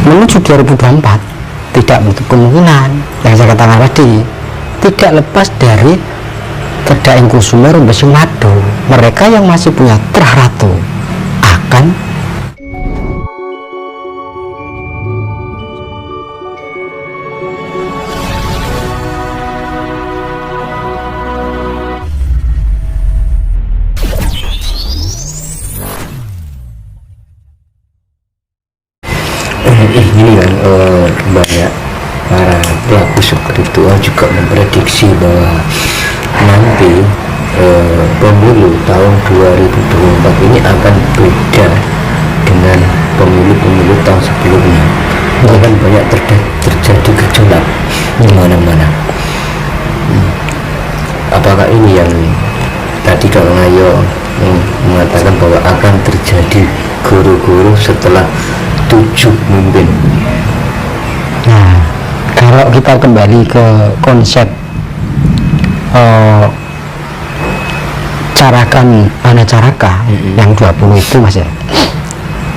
menuju 2024 tidak menutup kemungkinan yang saya katakan tadi, tidak lepas dari Tedhaing Kusuma Rembesing Madu. Mereka yang masih punya Trah Ratu akan ini kan banyak para pelaku spiritual juga memprediksi bahwa nanti pemilu tahun 2024 ini akan beda dengan pemilu-pemilu tahun sebelumnya. Akan banyak terjadi gejolak di mana-mana. Apakah ini yang tadi Kak Ngayo mengatakan bahwa akan terjadi guru-guru setelah 7 pemimpin? Nah, kalau kita kembali ke konsep carakan Anacaraka yang 20 itu Mas ya,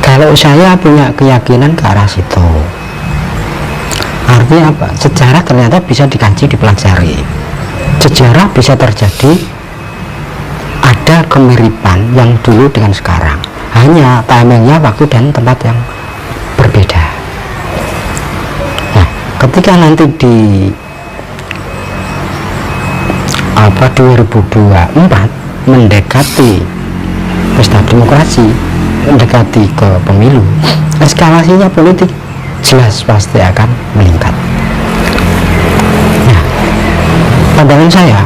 kalau saya punya keyakinan ke arah situ. Artinya apa? Sejarah ternyata bisa dikaji, dipelajari. Sejarah bisa terjadi ada kemiripan yang dulu dengan sekarang, hanya timingnya, waktu dan tempat yang berbeda. Nah, ketika nanti di 2024 mendekati pesta demokrasi, mendekati ke pemilu, eskalasinya politik jelas pasti akan meningkat. Nah, pandangan saya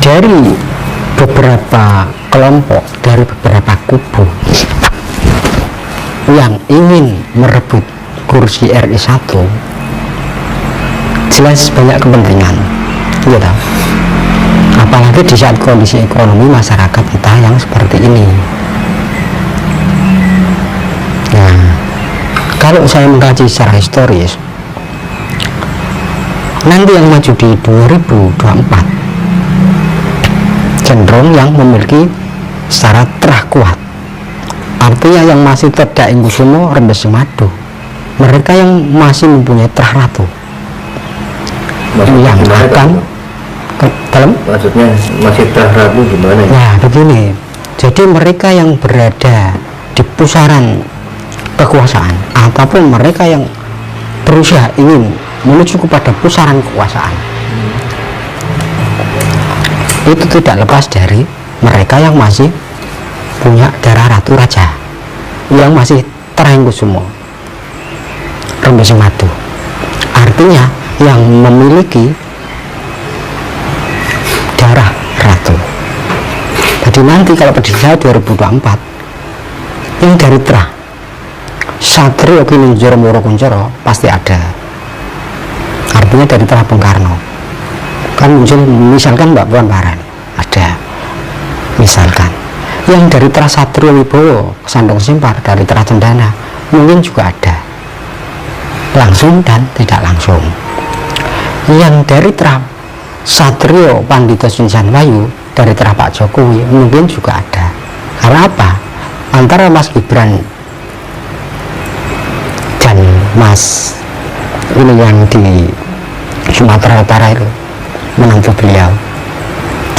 dari beberapa kelompok, dari beberapa kubu yang ingin merebut kursi RI 1, jelas banyak kepentingan, gitu. Apalagi di saat kondisi ekonomi masyarakat kita yang seperti ini. Nah, kalau saya mengkaji secara historis, nanti yang maju di 2024 cenderung yang memiliki syarat Trah kuat. Artinya yang masih Tedhaing Kusuma Rembesing Madu, mereka yang masih mempunyai Trah Ratu yang akan dalam, maksudnya masih Trah Ratu gimana ya? Nah, begini, jadi mereka yang berada di pusaran kekuasaan ataupun mereka yang berusaha ingin menuju kepada pusaran kekuasaan, itu tidak lepas dari mereka yang masih punya darah Ratu Raja, yang masih Tedhaing Kusuma Rembesing Madu. Artinya yang memiliki darah Ratu. Jadi nanti kalau pedisa 2024 yang dari Trah Satrio Kinunjara Moro Kuncoro pasti ada. Artinya dari Trah Bung Karno kan muncul, misalkan Mbak Puan Maharani ada, misalkan yang dari Trah Satrio Wibowo Sandong Simpar, dari Trah Cendana mungkin juga ada, langsung dan tidak langsung. Yang dari Trah Satrio Pandhita Sinsanwayu, dari Trah Pak Jokowi mungkin juga ada. Karena apa? Antara Mas Gibran dan Mas ini yang di Sumatera Utara itu, menantu beliau,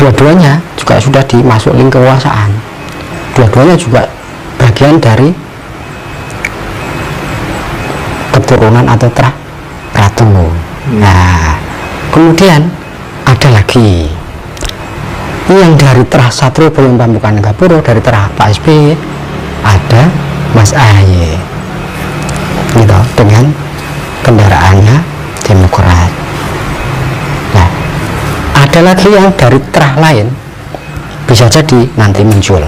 dua-duanya juga sudah dimasuk link kekuasaan, dua-duanya juga bagian dari keturunan atau Trah Ratu. Nah, kemudian ada lagi yang dari Trah Satrio Boyo Pambukan Gapuro, dari Trah Pak SBY ada Mas AHY gitu, dengan kendaraannya Demokrat. Nah, ada lagi yang dari Trah lain, bisa jadi nanti muncul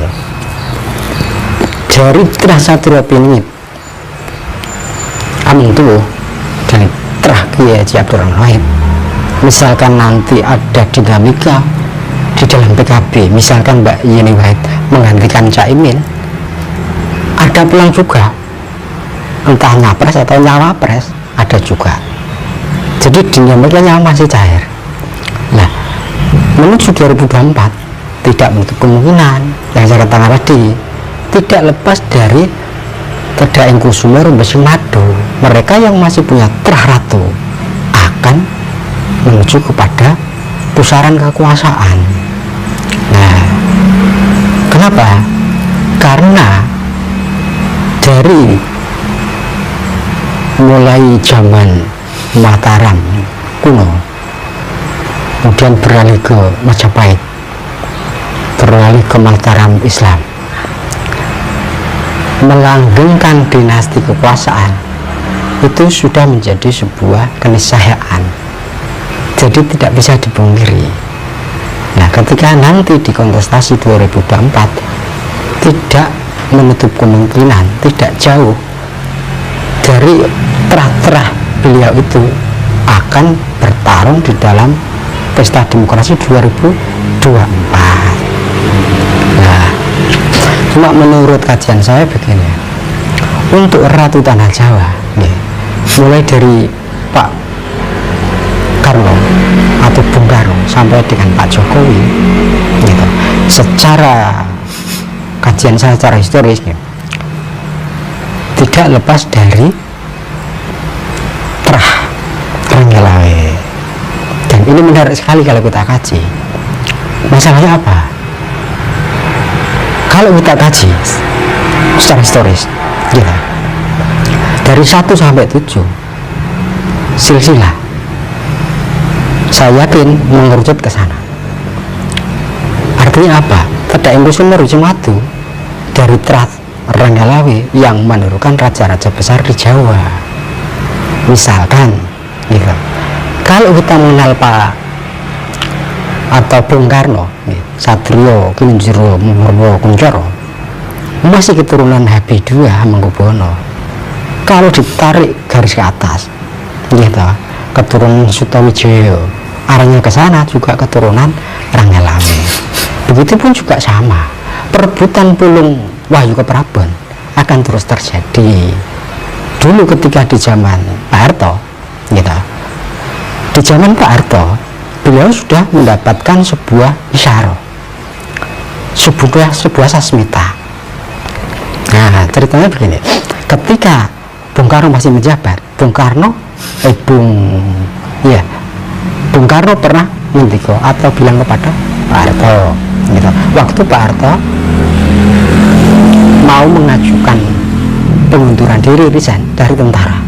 dari Trah Satrio Piningit Aming Tuwuh dan Trah Kiai Haji Abdurrahman Wahid. Misalkan nanti ada dinamika di dalam PKB, misalkan Mbak Yeni Wahid menggantikan Caimin, ada peluang juga entah nyapres atau nyawapres, ada juga. Jadi dinamikanya masih cair. Nah, menuju 2024 tidak menutup kemungkinan yang saya katakan tadi, tidak lepas dari tidak ing kusuma rumbesing madu, mereka yang masih punya terah ratu akan menuju kepada pusaran kekuasaan. Nah, kenapa? Karena dari mulai zaman Mataram kuno, kemudian beralih ke Majapahit, beralih ke Mataram Islam, melanggengkan dinasti kekuasaan itu sudah menjadi sebuah keniscayaan, jadi tidak bisa dipungkiri. Nah, ketika nanti di kontestasi 2024 tidak menutup kemungkinan, tidak jauh dari terah-terah beliau itu akan bertarung di dalam pesta demokrasi 2024. Nah, cuma menurut kajian saya begini, untuk Ratu Tanah Jawa nih, mulai dari Pak Karno atau Bung Karno sampai dengan Pak Jokowi gitu, secara kajian saya secara historis nih, tidak lepas dari terah Ranggelawe. Dan ini menarik sekali kalau kita kaji. Masalahnya apa? Kalau kita kaji secara historis gitu, dari 1 sampai 7 silsilah, saya yakin mengerucut ke sana. Artinya apa? Pada Inggris merujuk madu dari terah Ranggelawe yang menurunkan raja-raja besar di Jawa. Misalkan gitu, kalau kita mengenal Pak atau Bung Karno, Satrio Kinjero Murwo Kuncoro, masih keturunan HB2 Hamengkubuwono. Kalau ditarik garis ke atas gitu, keturunan Sutowijoyo, arahnya ke sana juga keturunan Ranggelawe. Begitupun juga sama, perebutan Pulung Wahyu Keprabon akan terus terjadi. Dulu ketika di zaman Pak Harto gitu, di zaman Pak Harto beliau sudah mendapatkan sebuah isyarah, sebuah sasmita. Nah, ceritanya begini, ketika Bung Karno masih menjabat, Bung Karno pernah ngendiko atau bilang kepada Pak Harto gitu, waktu Pak Harto mau mengajukan pengunduran diri resign dari tentara,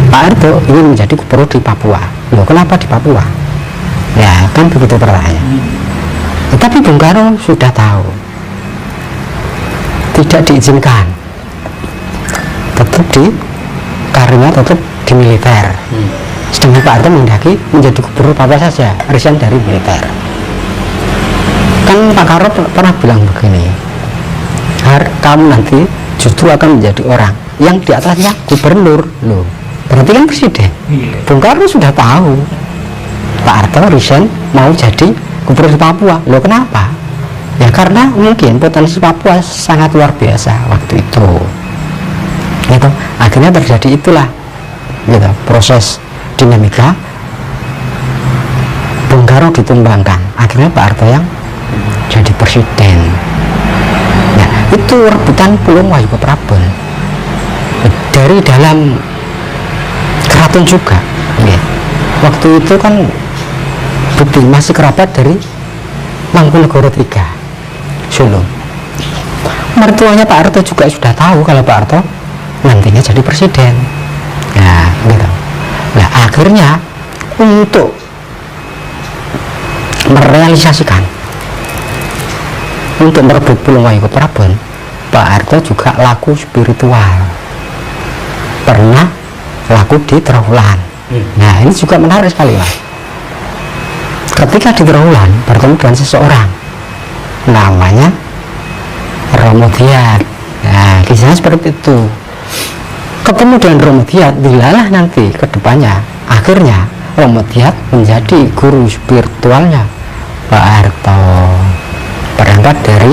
Pak Harto ingin menjadi gubernur di Papua. Loh, kenapa di Papua? Ya kan begitu pertanyaannya. Tetapi Bung Karno sudah tahu tidak diizinkan, tetap di karirnya tetap di militer. Sedangkan Pak Harto menghendaki menjadi gubernur Papua saja, resign dari militer. Kan Pak Karno pernah bilang begini, kamu nanti justru akan menjadi orang yang di atasnya gubernur. Loh, berarti kan presiden. Bung Karno sudah tahu Pak Harto resign mau jadi gubernur di Papua. Loh, kenapa? Ya karena mungkin potensi Papua sangat luar biasa waktu itu gitu. Akhirnya terjadi itulah gitu, proses dinamika Bung Karno ditumbangkan, akhirnya Pak Harto yang jadi presiden. Nah, itu rebutan Pulung Wahyu Keprabon dari dalam keraton juga ya. Waktu itu kan Budi masih kerabat dari Mangkunegoro III Solo. Mertuanya Pak Harto juga sudah tahu kalau Pak Harto nantinya jadi presiden. Nah gitu. Nah akhirnya untuk merealisasikan, untuk merebut Pulung Wahyu Keprabon, Pak Harto juga laku spiritual, pernah laku di Trawulan. Nah ini juga menarik sekali Mas. Ketika di Trawulan bertemu dengan seseorang namanya Romo Diat. Nah kisahnya seperti itu. Ketemu dengan Romo Diat, dilalah nanti ke depannya akhirnya Romo Diat menjadi guru spiritualnya Pak Harto, berangkat dari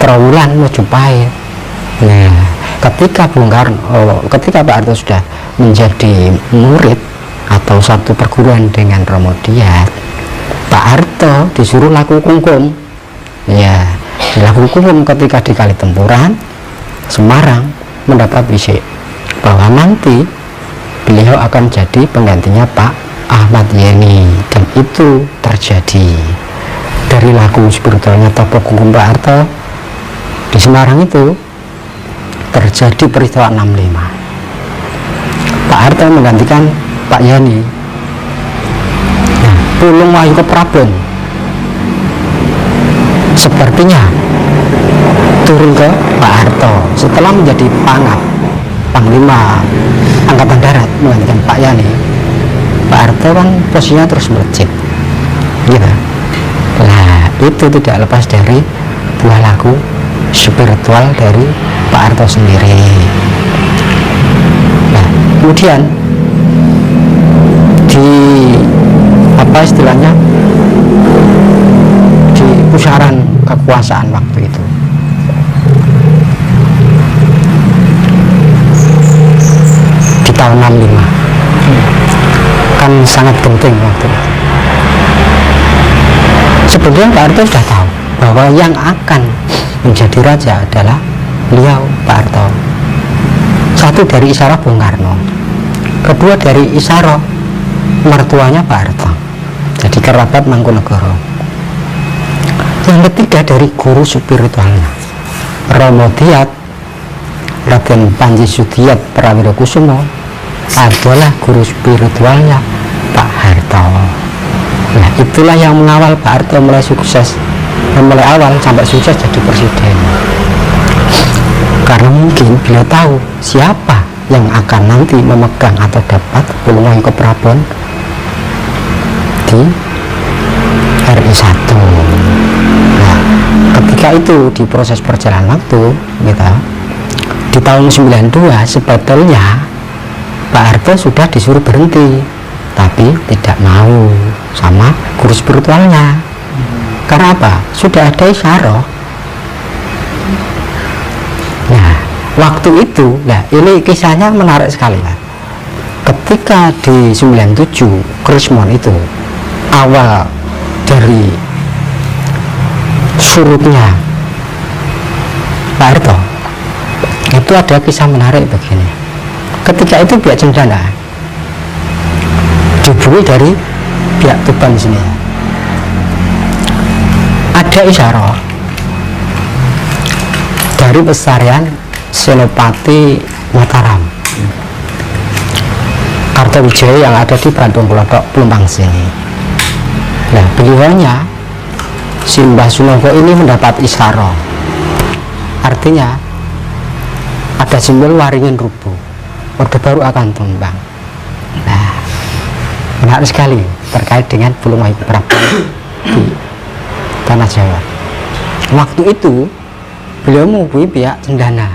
Trawulan Mojopahit. Nah ketika ketika Pak Harto sudah menjadi murid atau satu perguruan dengan Romo Diat, Pak Harto disuruh laku kungkum. Ya, laku kungkum ketika di Kali Tempuran Semarang mendapat wisi bahwa nanti beliau akan jadi penggantinya Pak Ahmad Yani, dan itu terjadi. Dari laku spiritualnya Topo Gunggung Pak Harto di Semarang itu terjadi peristiwa 65. Pak Harto menggantikan Pak Yani. Nah, Pulung Wahyu Keprabon sepertinya turun ke Pak Harto setelah menjadi Pangap, Panglima Angkatan Darat, menggantikan Pak Yani. Pak Harto kan posisinya terus melejit gitu. Nah, itu tidak lepas dari buah laku spiritual dari Pak Harto sendiri. Nah, kemudian di apa istilahnya, di pusaran kekuasaan waktu itu, di tahun 65 kan sangat penting waktu itu. Sebenarnya Pak Harto sudah tahu bahwa yang akan menjadi raja adalah beliau, Pak Harto. Satu dari Isyarat Bung Karno, kedua dari Isyarat mertuanya Pak Harto, jadi kerabat Mangkunegoro. Yang ketiga dari guru spiritualnya Romo Diat, Raden Panji Sudiat Prawiro Kusumo, adalah guru spiritualnya Pak Harto. Nah, itulah yang mengawal Pak Harto mulai sukses, mulai awal sampai sukses jadi presiden. Karena mungkin beliau tahu siapa yang akan nanti memegang atau dapat Pulung Wahyu Keprabon di RI 1. Nah, ketika itu di proses perjalanan waktu gitu, di tahun 92 sebetulnya Pak Harto sudah disuruh berhenti, tapi tidak mau sama guru spiritualnya. Karena apa? Sudah ada isyarat. Nah, waktu itu, nah ini kisahnya menarik sekali ya. Ketika di 97 Krismon itu awal dari surutnya Pak Harto, itu ada kisah menarik begini. Ketika itu pihak Cendana dihubungi dari pihak Tuban sini, ada isyarat dari Pesarian Senopati Mataram Kartowijaya yang ada di Bandung Pelodok Pelumpang sini. Nah, beliaunya Simbah Sunoko ini mendapat isyarat, artinya ada simbol waringin rubuh, Orde Baru akan tumbang. Nah, menarik sekali terkait dengan Pulung Wahyu Keprabon di tanah Jawa. Waktu itu beliau menghubungi pihak Cendana,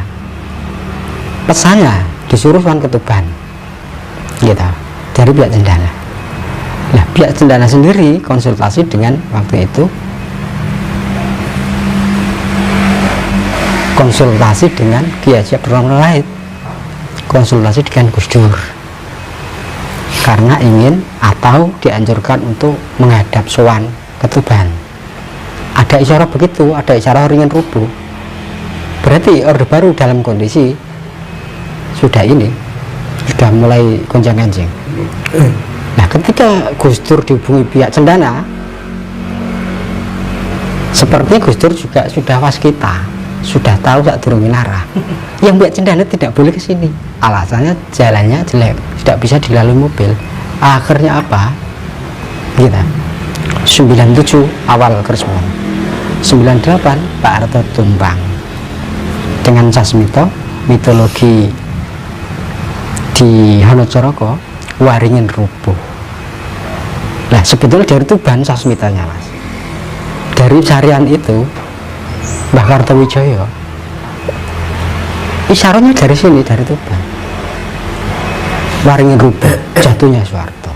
pesannya disuruh ke Tuban gitu, dari pihak Cendana. Nah, pihak Cendana sendiri konsultasi dengan waktu itu, konsultasi dengan Ki Haji Abdurrahman Wahid, konsultasi dengan Gus Dur, karena ingin atau dianjurkan untuk menghadap sowan ke Tuban. Ada isyarat begitu, ada isyarat ringin rubuh, berarti Orde Baru dalam kondisi sudah mulai gonjang-ganjing. Nah, ketika Gus Dur dihubungi pihak Cendana, sepertinya Gus Dur juga sudah waskita, sudah tahu saat turun arah. Yang pihak Cendana tidak boleh ke sini, alasannya jalannya jelek, tidak bisa dilalui mobil. Akhirnya apa? Kita 97 awal Krismon, 98 Pak Harto tumbang dengan Sasmito, mitologi di Hanacaraka waringin rubuh. Nah, sebetulnya dari Tuban Sasmitanya, Mas, dari Sarian itu Mbah Kartowijaya, isyaratnya dari sini, dari Tuban, waringin rubuh jatuhnya Soeharto.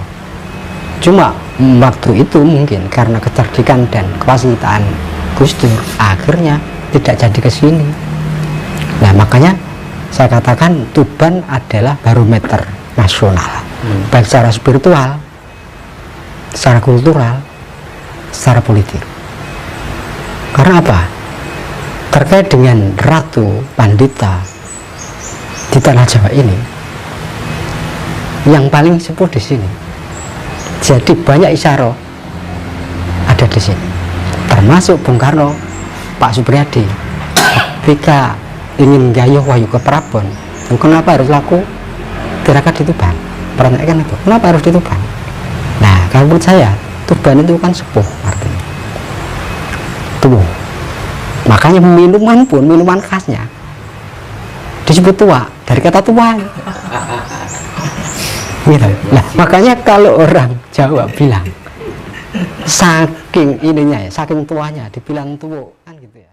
Cuma waktu itu mungkin karena kecerdikan dan kewasitaan Gus Dur, akhirnya tidak jadi ke sini. Nah, makanya saya katakan Tuban adalah barometer nasional, baik secara spiritual, secara kultural, secara politik. Karena apa? terkait dengan Ratu Pandita di tanah Jawa ini, yang paling sepuh di sini. Jadi banyak isyara ada di sini, termasuk Bung Karno, Pak Supriyadi ketika ingin gayuh wahyu ke Prabon, kenapa harus laku tirakat di Tuban? Pertanyaan itu, kenapa harus di Tuban? Nah, kalau menurut saya Tuban itu kan sepuh artinya tua. Makanya minuman pun, minuman khasnya disebut tua, dari kata tua gitu. Nah, makanya kalau orang Jawa bilang saking ininya ya, saking tuanya dibilang tua kan gitu ya.